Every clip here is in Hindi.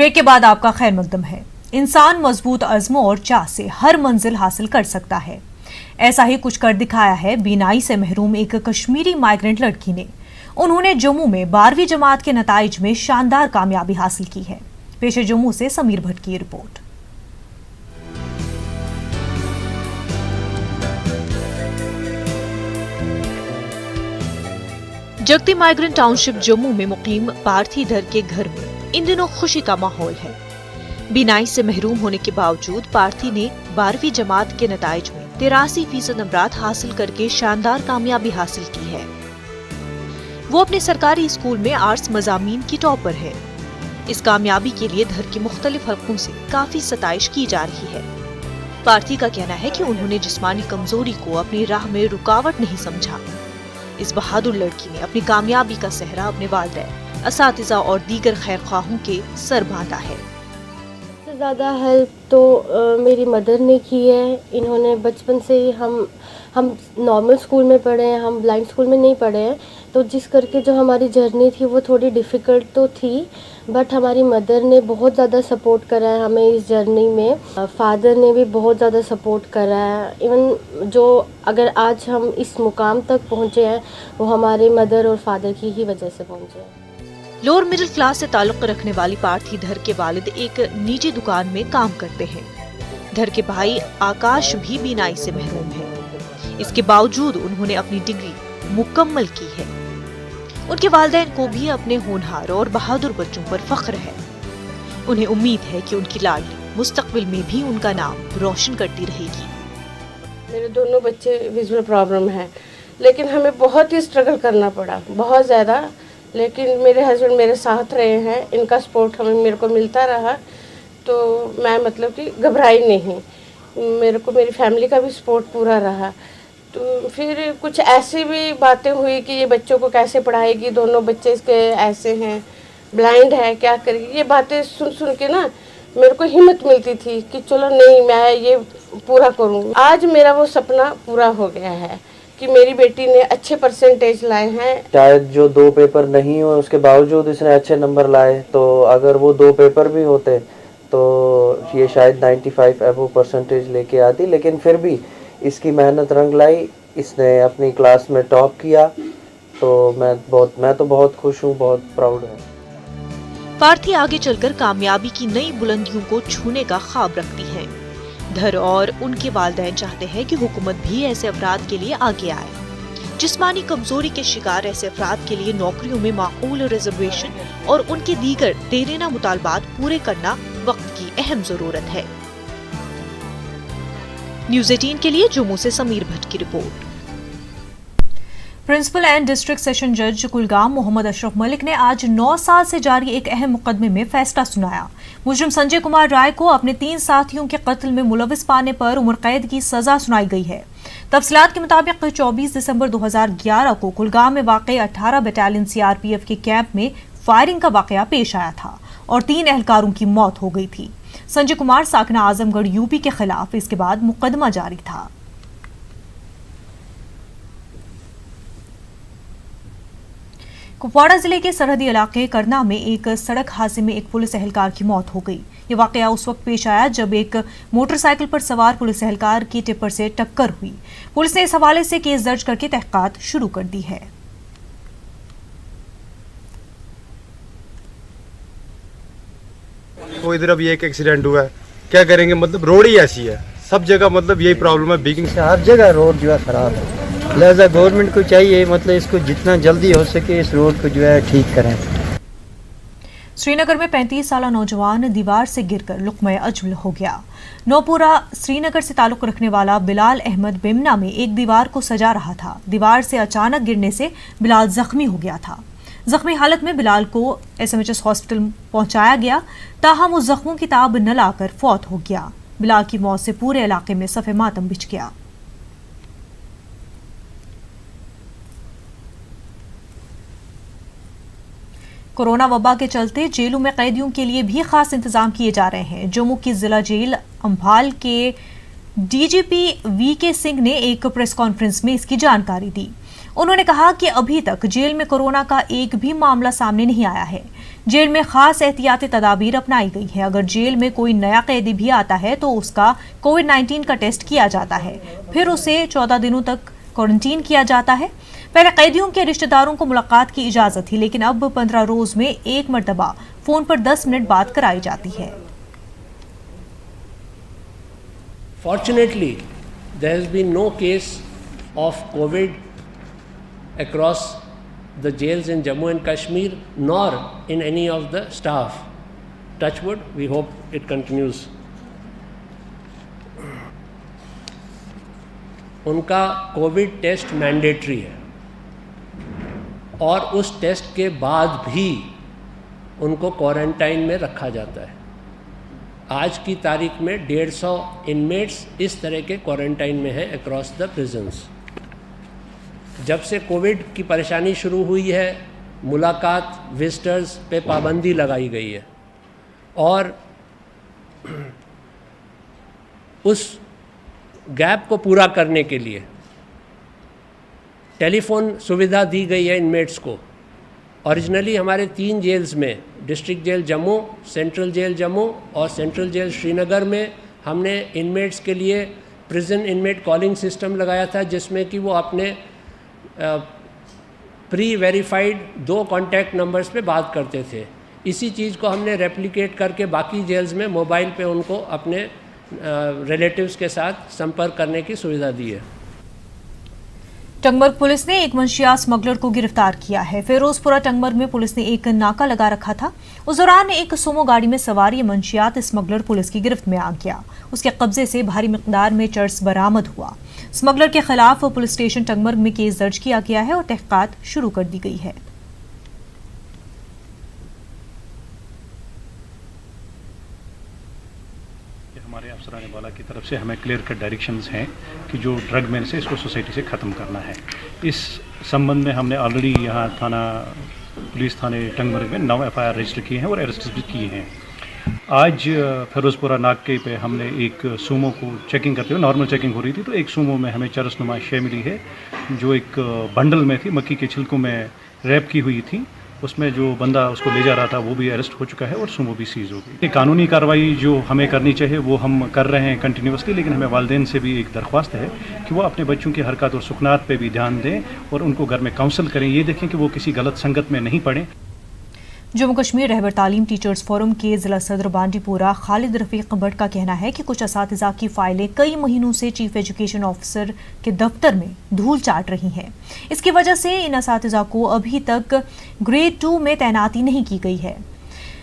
ब्रेक के बाद आपका खैर मकदम है। इंसान मजबूत अज़्म और चाह से हर मंजिल हासिल कर सकता है। ऐसा ही कुछ कर दिखाया है बीनाई से महरूम एक कश्मीरी माइग्रेंट लड़की ने। उन्होंने जम्मू में 12वीं जमात के नताइज में शानदार कामयाबी हासिल की है। पेश है जम्मू से समीर भट्ट की रिपोर्ट। जगती माइग्रेंट टाउनशिप जम्मू में मुकीम पार्थी धर के घर में इन दिनों खुशी का माहौल है। बीनाई से महरूम होने के बावजूद पार्थी ने 12वीं जमात के नताइज में 83% नंबरात हासिल करके शानदार कामयाबी हासिल की है। वो अपने सरकारी स्कूल में आर्ट्स मजामीन की टॉपर है। इस कामयाबी के लिए धर के मुख्तलिफ हलकों से काफी सताइश की जा रही है। पार्थी का कहना है कि उन्होंने जिस्मानी कमजोरी को अपनी राह में रुकावट नहीं समझा। इस बहादुर लड़की ने अपनी कामयाबी का सेहरा अपने वालिदैन, असातिज़ा और दीगर खैरख्वाहों के सर बांधा है। सबसे ज़्यादा हेल्प तो मेरी मदर ने की है। इन्होंने बचपन से ही हम नॉर्मल स्कूल में पढ़े हैं, हम ब्लाइंड स्कूल में नहीं पढ़े हैं, तो जिस करके जो हमारी जर्नी थी वो थोड़ी डिफ़िकल्ट तो थी, बट हमारी मदर ने बहुत ज़्यादा सपोर्ट करा है हमें इस जर्नी में। फादर ने भी बहुत ज़्यादा सपोर्ट करा है। इवन जो अगर आज हम इस मुकाम तक पहुँचे हैं वो हमारे मदर और फादर की ही वजह से पहुँचे हैं। लोअर मिडिल क्लास से ताल्लुक रखने वाली पार्थी धर के वालिद एक निजी दुकान में काम करते हैं। धर के भाई आकाश भी बीनाई से महरूम है। इसके बावजूद उन्होंने अपनी डिग्री मुकम्मल की है। उनके वालिदैन को भी अपने होनहार और बहादुर बच्चों पर फख्र है। उन्हें उम्मीद है कि उनकी लाडली मुस्तकबिल में भी उनका नाम रोशन करती रहेगी। मेरे दोनों बच्चे विजुअल प्रॉब्लम है, लेकिन हमें बहुत ही स्ट्रगल करना पड़ा, बहुत ज़्यादा। लेकिन मेरे हस्बैंड मेरे साथ रहे हैं, इनका सपोर्ट मेरे को मिलता रहा, तो मैं मतलब कि घबराई नहीं। मेरे को मेरी फैमिली का भी सपोर्ट पूरा रहा। तो फिर कुछ ऐसी भी बातें हुई कि ये बच्चों को कैसे पढ़ाएगी, दोनों बच्चे इसके ऐसे हैं, ब्लाइंड है, क्या करेगी। ये बातें सुन सुन के ना मेरे को हिम्मत मिलती थी कि चलो नहीं, मैं ये पूरा करूँगी। आज मेरा वो सपना पूरा हो गया है कि मेरी बेटी ने अच्छे परसेंटेज लाए हैं। शायद जो 2 पेपर नहीं हुए उसके बावजूद इसने अच्छे नंबर लाए, तो अगर वो 2 पेपर भी होते तो ये शायद 95 अबव परसेंटेज लेके आती। लेकिन फिर भी इसकी मेहनत रंग लाई, इसने अपनी क्लास में टॉप किया, तो मैं तो बहुत खुश हूँ, बहुत प्राउड है। पार्थी आगे चलकर कामयाबी की नई बुलंदियों को छूने का ख्वाब रखती है। धर और उनके वालिदैन चाहते हैं कि हुकूमत भी ऐसे अफराद के लिए आगे आए। जिस्मानी कमजोरी के शिकार ऐसे अफराद के लिए नौकरियों में माकूल रिजर्वेशन और उनके दीगर देरीना मुतालबात पूरे करना वक्त की अहम जरूरत है। न्यूज़ 18 के लिए जम्मू से समीर भट्ट की report. Principal and district session जज कुलगाम मोहम्मद अशरफ मलिक ने आज 9 साल से जारी एक अहम मुकदमे में फैसला सुनाया। मुजरिम संजय कुमार राय को अपने 3 साथियों के कत्ल में मुलविस पाने पर उम्र कैद की सजा सुनाई गई है। तफसीलात के मुताबिक 24 दिसंबर 2011 को कुलगाम में वाक़ 18 बटालियन सीआरपीएफ के कैंप में फायरिंग का वाक़या पेश आया था और 3 एहलकारों की मौत हो गई थी। संजय कुमार साकना आजमगढ़ यूपी के खिलाफ इसके बाद मुकदमा जारी था। कुपवाड़ा जिले के सरहदी इलाके करना में एक सड़क हादसे में एक पुलिस एहलकार की मौत हो गई। ये वाकया उस वक्त पेश आया जब एक मोटरसाइकिल पर सवार पुलिस एहलकार की टिप्पर से टक्कर हुई। पुलिस ने इस हवाले से केस दर्ज करके तहकीकात शुरू कर दी है। वो इधर अब ये एक एक्सीडेंट हुआ है, क्या करेंगे, मतलब रोड ही ऐसी है, सब जगह मतलब यही प्रॉब्लम है, बिगिंग से हर जगह रोड जो है खराब है। लिहाजा गवर्नमेंट को चाहिए मतलब इसको जितना जल्दी हो सके इस रोड को जो है ठीक करें। श्रीनगर में 35 साल नौजवान दीवार से गिरकर लुक़्मा अज्ल हो गया। नौपुरा श्रीनगर से ताल्लुक रखने वाला बिलाल अहमद बेमना में एक दीवार को सजा रहा था। दीवार से अचानक गिरने से बिलाल जख्मी हो गया था। जख्मी हालत में बिलाल को SMHS हॉस्पिटल पहुंचाया गया, ताहम उस जख्मों की ताब न लाकर फौत हो गया। बिलाल की मौत से पूरे इलाके में सफ़े मातम बिछ गया। कोरोना वबा के चलते जेलों में कैदियों के लिए भी खास इंतजाम किए जा रहे हैं। जम्मू की जिला जेल अंबाल के DGP VK सिंह ने एक प्रेस कॉन्फ्रेंस में इसकी जानकारी दी। उन्होंने कहा कि अभी तक जेल में कोरोना का एक भी मामला सामने नहीं आया है। जेल में खास एहतियाती तदाबीर अपनाई गई है। अगर जेल में कोई नया कैदी भी आता है तो उसका कोविड-19 का टेस्ट किया जाता है, फिर उसे 14 दिनों तक क्वारंटीन किया जाता है। पहले कैदियों के रिश्तेदारों को मुलाकात की इजाजत थी, लेकिन अब 15 रोज में एक मरतबा फोन पर 10 मिनट बात कराई जाती है। Fortunately, there has been no case of COVID across the jails in Jammu and Kashmir, nor in any of the staff. Touch wood, we hope it continues. उनका कोविड टेस्ट मैंडेटरी है और उस टेस्ट के बाद भी उनको क्वारंटाइन में रखा जाता है। आज की तारीख में 150 इनमेट्स इस तरह के क्वारंटाइन में हैं अक्रॉस द प्रिजन्स। जब से कोविड की परेशानी शुरू हुई है, मुलाकात विजिटर्स पे पाबंदी लगाई गई है और उस गैप को पूरा करने के लिए टेलीफोन सुविधा दी गई है इनमेट्स को। ओरिजिनली हमारे 3 जेल्स में, district jail Jammu, central jail Jammu और सेंट्रल जेल श्रीनगर में, हमने इनमेट्स के लिए प्रिजन इनमेट कॉलिंग सिस्टम लगाया था, जिसमें कि वो अपने प्री वेरीफाइड 2 कॉन्टैक्ट नंबर्स पे बात करते थे। इसी चीज़ को हमने रेप्लिकेट करके बाकी जेल्स में मोबाइल पे उनको अपने रिलेटिव्स के साथ संपर्क करने की सुविधा दी है। टंगमर्ग पुलिस ने एक मंशिया स्मगलर को गिरफ्तार किया है। फिरोजपुरा टंगमर्ग में पुलिस ने एक नाका लगा रखा था। उस दौरान एक सोमो गाड़ी में सवार ये मंशियात स्मगलर पुलिस की गिरफ्त में आ गया। उसके कब्जे से भारी मिकदार में चर्स बरामद हुआ। स्मगलर के खिलाफ पुलिस स्टेशन टंगमर्ग में केस दर्ज किया गया है और तहकीकात शुरू कर दी गई है। हमारे अफसरान वाला की तरफ से हमें क्लियर कट डायरेक्शंस हैं कि जो ड्रग मैन से इसको सोसाइटी से ख़त्म करना है। इस संबंध में हमने ऑलरेडी यहाँ पुलिस थाने टंगमर्ग में 9 FIR रजिस्टर किए हैं और अरेस्ट भी किए हैं। आज फिरोजपुरा नाके पे हमने एक सूमो को चेकिंग करते हुए, नॉर्मल चेकिंग हो रही थी, तो एक सूमो में हमें चरसनुमा शय मिली है जो एक बंडल में थी, मक्की के छिलकों में रैप की हुई थी। उसमें जो बंदा उसको ले जा रहा था वो भी अरेस्ट हो चुका है और सूमो भी सीज हो गई। ये कानूनी कार्रवाई जो हमें करनी चाहिए वो हम कर रहे हैं कंटिन्यूसली, लेकिन हमें वालिदैन से भी एक दरख्वास्त है कि वो अपने बच्चों की हरकत और सुकनात पे भी ध्यान दें और उनको घर में काउंसल करें। ये देखें कि वो किसी गलत संगत में नहीं पड़ें। जम्मू कश्मीर रहबर तालीम टीचर्स फोरम के जिला सदर बांडीपुरा खालिद रफीक भट्ट का कहना है कि कुछ असातिज़ा की फाइलें कई महीनों से चीफ एजुकेशन ऑफिसर के दफ्तर में धूल चाट रही हैं। इसकी वजह से इन असातिज़ा को अभी तक ग्रेड 2 में तैनाती नहीं की गई है।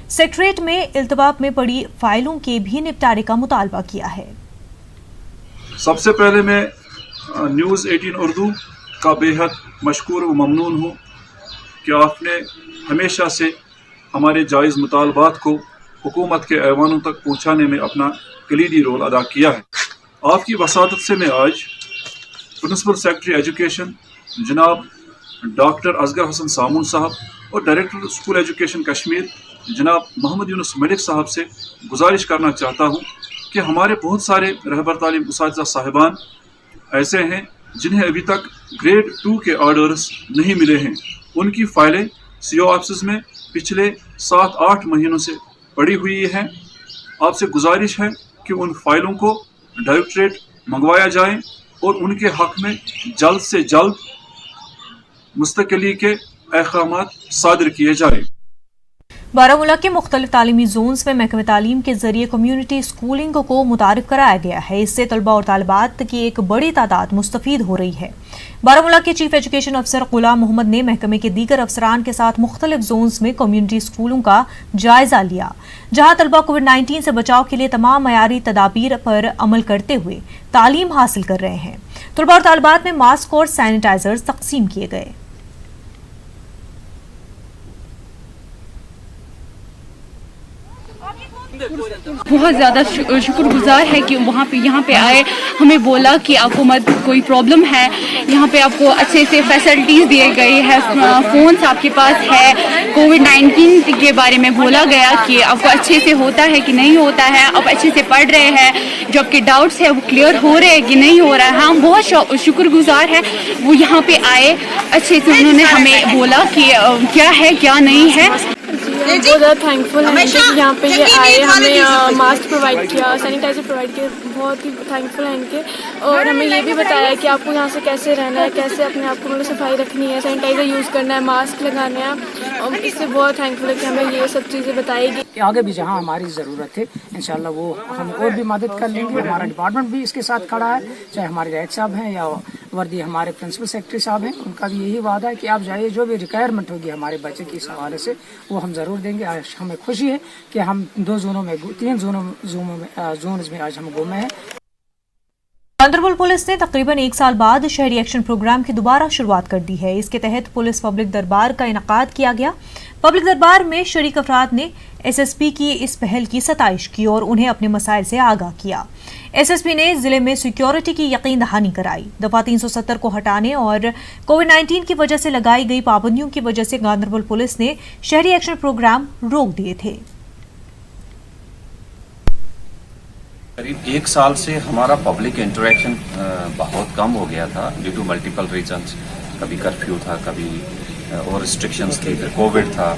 सेक्रेटरीट में इल्तबाब में पड़ी फाइलों के भी निपटारे का मुतालबा किया है। सबसे पहले मैं न्यूज़ 18 उर्दू का बेहद मशकूर व ममनून हूँ कि आपने हमेशा से हमारे जायज़ मुतालबात को हुकूमत के ऐवानों तक पहुँचाने में अपना कलीदी रोल अदा किया है। आपकी वसादत से मैं आज प्रिंसिपल सेक्रेटरी एजुकेशन जनाब डॉक्टर असगर हसन सामून साहब और डायरेक्टर स्कूल एजुकेशन कश्मीर जनाब मोहम्मद यूनुस मलिक साहब से गुजारिश करना चाहता हूँ कि हमारे बहुत सारे रहबर तालीम उस्ताद साहिबान ऐसे हैं जिन्हें अभी तक ग्रेड 2 के ऑर्डर्स नहीं मिले हैं। उनकी फाइलें CO ऑफिस में पिछले 7-8 महीनों से पड़ी हुई हैं। आपसे गुजारिश है कि उन फाइलों को डायरेक्टरेट मंगवाया जाए और उनके हक में जल्द से जल्द मुस्तकिली के अहकामात सादर किए जाए। बारामूला के मुख्तलिफ तालीमी जोन्स में महकमे तालीम के जरिए कम्युनिटी स्कूलिंग को मुतारिफ कराया गया है। इससे तलबा और तालिबात की एक बड़ी तादाद मुस्तफीद हो रही है। बारामूला के चीफ एजुकेशन अफसर गुलाम मोहम्मद ने महकमे के दीगर अफसरान के साथ मुख्तलिफ जोन्स में कम्युनिटी स्कूलों का जायजा लिया, जहां तलबा कोविड-19 से बचाव के लिए तमाम मयारी तदाबीर पर अमल करते हुए तालीम हासिल कर रहे हैं। तलबा और तालिबात में मास्क और सैनिटाइजर्स तकसीम किए गए। बहुत ज़्यादा शुक्रगुजार है कि वहाँ पे यहाँ पे आए, हमें बोला कि आपको मत कोई प्रॉब्लम है, यहाँ पे आपको अच्छे से फैसिलिटीज़ दिए गई है, फ़ोन्स आपके पास है, कोविड-19 के बारे में बोला गया कि आपको अच्छे से होता है कि नहीं होता है, आप अच्छे से पढ़ रहे हैं, जो आपके डाउट्स है वो क्लियर हो रहे हैं कि नहीं हो रहा है। हम बहुत शुक्रगुजार हैं वो यहाँ पे आए, अच्छे से उन्होंने हमें बोला कि क्या है क्या नहीं है। बहुत ज़्यादा थैंकफुल हैं कि यहाँ पे ये आए, हमें मास्क प्रोवाइड किया, सैनिटाइजर प्रोवाइड किया, बहुत ही थैंकफुल हैं इनके। और हमें ये भी बताया कि आपको यहाँ से कैसे रहना है, कैसे अपने आप को मतलब सफाई रखनी है, सैनिटाइजर यूज़ करना है, मास्क लगाना है। और इससे बहुत थैंकफुल है कि हमें ये सब चीज़ें बताएगी। आगे भी जहाँ हमारी ज़रूरत है इंशाल्लाह वो हम और भी मदद कर लेंगे। हमारा डिपार्टमेंट भी इसके साथ खड़ा है, चाहे हमारे राइट साहब हैं या वर्दी हमारे प्रिंसिपल सेक्रेटरी साहब हैं, उनका भी यही वादा है कि आप जाइए, जो भी रिक्वायरमेंट होगी हमारे बच्चे के इस हवाले से वो हम ज़रूर देंगे। आज हमें खुशी है कि हम 2 जोनों में 3 जोन में आज हम घूमे हैं। गांदरबल पुलिस ने तकरीबन 1 साल बाद शहरी एक्शन प्रोग्राम की दोबारा शुरुआत कर दी है। इसके तहत पुलिस पब्लिक दरबार का इनेकाद किया गया। पब्लिक दरबार में शरीक अफराद ने एसएसपी की इस पहल की सताइश की और उन्हें अपने मसाइल से आगाह किया। एसएसपी ने जिले में सिक्योरिटी की यकीन दहानी कराई। दफा 370 को हटाने और कोविड-19 की वजह से लगाई गई पाबंदियों की वजह से गांदरबल पुलिस ने शहरी एक्शन प्रोग्राम रोक दिए थे। करीब 1 साल से हमारा पब्लिक इंटरेक्शन बहुत कम हो गया था ड्यू टू मल्टीपल रीजंस। कभी कर्फ्यू था, कभी और रिस्ट्रिक्शंस थे, फिर कोविड था।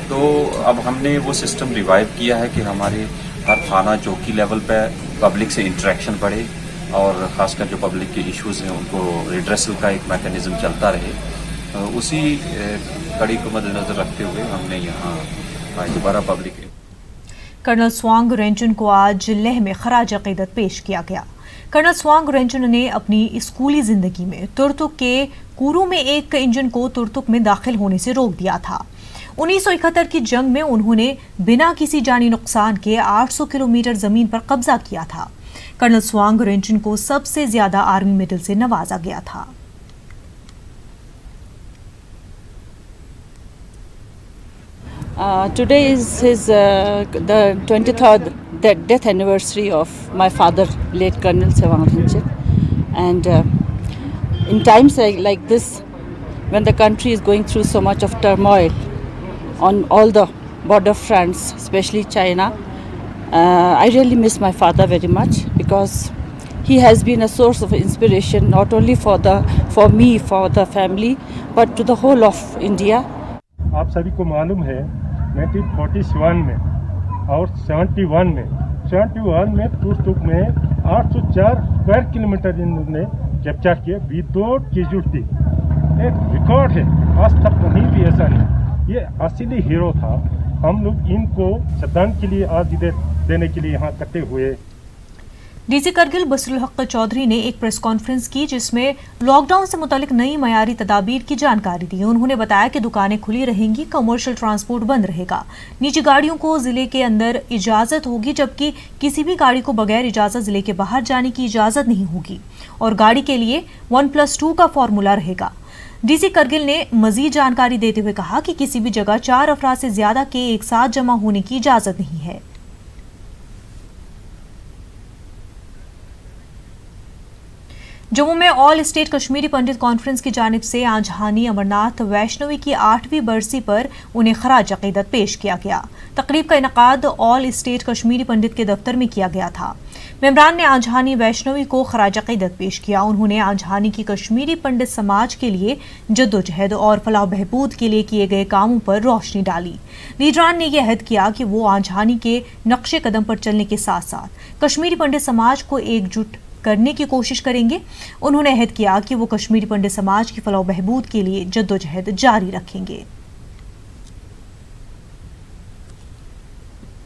तो अब हमने वो सिस्टम रिवाइव किया है कि हमारे हर थाना चौकी लेवल पे पब्लिक से इंटरेक्शन बढ़े और ख़ासकर जो पब्लिक के इश्यूज़ हैं उनको रिड्रेसल का एक मैकेनिज़्म चलता रहे। उसी कड़ी को मद्देनज़र रखते हुए हमने यहाँ दोबारा पब्लिक कर्नल स्वांग रेंचन को आज लेह में खराज अकीदत पेश किया गया। कर्नल स्वांग रेंचन ने अपनी स्कूली जिंदगी में तुर्तुक के कूरू में एक इंजन को तुर्तुक में दाखिल होने से रोक दिया था। 1971 की जंग में उन्होंने बिना किसी जानी नुकसान के 800 किलोमीटर जमीन पर कब्जा किया था। कर्नल स्वांग रेंचन को सबसे ज्यादा आर्मी मेडल से नवाजा गया था। Today is the 23rd death anniversary of my father, late Colonel Swang Renchan. And in times like this, when the country is going through so much of turmoil on all the border fronts, especially China, I really miss my father very much because he has been a source of inspiration not only for me, for the family, but to the whole of India. आप सभी को मालूम है 1947 में और 71 में तुर्तुक में 804 स्क्वायर किलोमीटर इन्होंने कैप्चर किए विदाउट कैजुअल्टी। एक रिकॉर्ड है, आज तक कहीं भी ऐसा नहीं। ये असली हीरो था। हम लोग इनको श्रद्धांजलि के लिए आज देने के लिए यहाँ इकट्ठे हुए। डीसी करगिल बसरुल हक चौधरी ने एक प्रेस कॉन्फ्रेंस की जिसमें लॉकडाउन से मुतालिक नई मयारी तदाबीर की जानकारी दी। उन्होंने बताया कि दुकानें खुली रहेंगी, कमर्शियल ट्रांसपोर्ट बंद रहेगा, निजी गाड़ियों को जिले के अंदर इजाजत होगी, जबकि किसी भी गाड़ी को बगैर इजाजत जिले के बाहर जाने की इजाजत नहीं होगी और गाड़ी के लिए 1+2 का फॉर्मूला रहेगा। डीसी करगिल ने मजीद जानकारी देते हुए कहा कि किसी भी जगह 4 अफराद से ज्यादा के एक साथ जमा होने की इजाजत नहीं है। जम्मू में ऑल स्टेट कश्मीरी पंडित कॉन्फ्रेंस की जानिब से आंजहानी अमरनाथ वैष्णवी की 8वीं बरसी पर उन्हें खराज अकीदत पेश किया गया। तकरीब का इनेकाद ऑल स्टेट कश्मीरी पंडित के दफ्तर में किया गया था। मेंबरान ने आंजहानी वैष्णवी को खराज अकीदत पेश किया। उन्होंने आंजहानी की कश्मीरी पंडित समाज के लिए जद्दोजहद और फलाह बहबूद के लिए किए गए कामों पर रोशनी डाली। लीडरान ने यह अहद किया कि वो आंजहानी के नक्शे कदम पर चलने के साथ साथ कश्मीरी पंडित समाज को एकजुट करने की कोशिश करेंगे। उन्होंने अहद किया कि वो कश्मीरी पंडित समाज की फलाह बहबूद के लिए जद्दोजहद जारी रखेंगे।